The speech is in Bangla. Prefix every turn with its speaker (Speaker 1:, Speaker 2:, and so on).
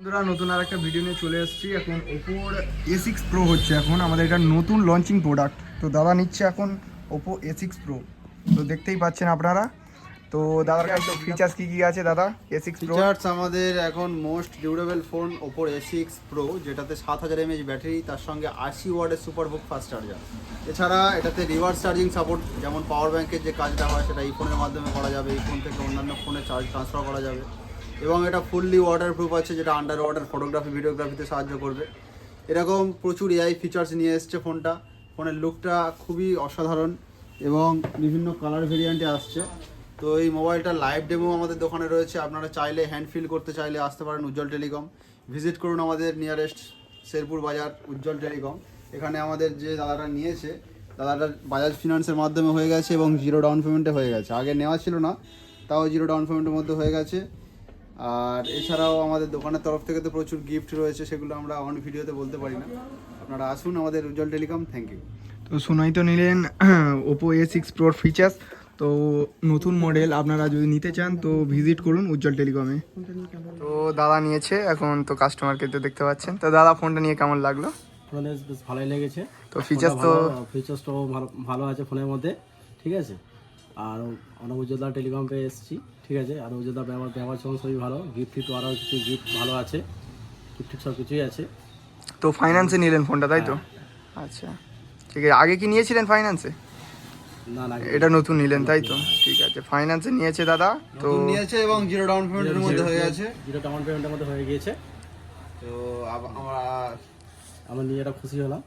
Speaker 1: বন্ধুরা নতুন আর একটা ভিডিও নিয়ে চলে এসেছি। এখন ওপোর A6 Pro হচ্ছে এখন আমাদের এটা নতুন লঞ্চিং প্রোডাক্ট। তো দাদা নিচ্ছে এখন ওপো A6 Pro, তো দেখতেই পাচ্ছেন আপনারা। তো দাদার কাছে ফিচার্স কী কী আছে দাদা A6 Pro?
Speaker 2: ফিচার্স আমাদের এখন মোস্ট ডিউরেবল ফোন ওপোর A6 Pro, যেটাতে 7000 mAh ব্যাটারি, তার সঙ্গে 80 ওয়াটের সুপারবুক ফাস্ট চার্জার। এছাড়া এটাতে রিভার্স চার্জিং সাপোর্ট, যেমন পাওয়ার ব্যাংকের যে কাজটা হয় সেটা এই ফোনের মাধ্যমে করা যাবে, এই ফোন থেকে অন্যান্য ফোনে চার্জ ট্রান্সফার করা যাবে। এবং এটা ফুললি ওয়াটার প্রুফ আছে, যেটা আন্ডার ওয়াটার ফটোগ্রাফি ভিডিওগ্রাফিতে সাহায্য করবে। এরকম প্রচুর এআই ফিচার্স নিয়ে এসছে ফোনটা। ফোনের লুকটা খুবই অসাধারণ এবং বিভিন্ন কালার ভেরিয়েন্টে আসছে। তো এই মোবাইলটা লাইভ ডেমো আমাদের দোকানে রয়েছে, আপনারা চাইলে হ্যান্ড ফিল করতে চাইলে আসতে পারেন উজ্জ্বল টেলিকম। ভিজিট করুন আমাদের নিয়ারেস্ট শেরপুর বাজার উজ্জ্বল টেলিকম। এখানে আমাদের যে দাদাটা নিয়েছে, দাদাটা বাজাজ ফিনান্সের মাধ্যমে হয়ে গেছে এবং জিরো ডাউন পেমেন্টে হয়ে গেছে। আগে নেওয়া ছিল না, তাও জিরো ডাউন পেমেন্টের মধ্যে হয়ে গেছে। আর এছাড়াও আমাদের দোকানের তরফ থেকে তো প্রচুর গিফট রয়েছে, সেগুলো আমরা অন ভিডিওতে বলতে পারি না। আপনারা আসুন আমাদের উজ্জ্বল টেলিকম। Thank you.
Speaker 1: তো শোনাই তো নিলেন ওপো A6 Proর ফিচার্স। তো নতুন মডেল আপনারা যদি নিতে চান তো ভিজিট করুন উজ্জ্বল টেলিকমে। তো দাদা নিয়েছে এখন, তো কাস্টমারকে তো দেখতে পাচ্ছেন। তো দাদা ফোনটা নিয়ে কেমন লাগলো?
Speaker 3: ফোনে বেশ ভালোই লেগেছে।
Speaker 1: তো ফিচার্সটাও
Speaker 3: ভালো ভালো আছে ফোনের মধ্যে, ঠিক আছে। আর অনেক উজ্জ্বলদা টেলিকম পেয়ে এসেছি, ঠিক আছে। আর উজ্জ্বলদা ব্যবহার সঙ্গে সবই ভালো। গিফট তো আরও কিছু গিফট ভালো আছে, গিফট সব কিছুই আছে।
Speaker 1: তো ফাইন্যান্সে নিলেন ফোনটা, তাই তো? আচ্ছা ঠিক আছে। আগে কি নিয়েছিলেন ফাইন্যান্সে?
Speaker 3: না না,
Speaker 1: এটা নতুন নিলেন তাই তো? ঠিক আছে, ফাইন্যান্সে নিয়েছে দাদা। তো
Speaker 2: নতুন নিয়েছে এবং জিরো ডাউন পেমেন্টের মধ্যে হয়ে গেছে।
Speaker 3: জিরো ডাউন পেমেন্টের মধ্যে হয়ে গিয়েছে।
Speaker 2: তো আমরা
Speaker 3: আমরা নিয়ে এটা খুশি হলাম।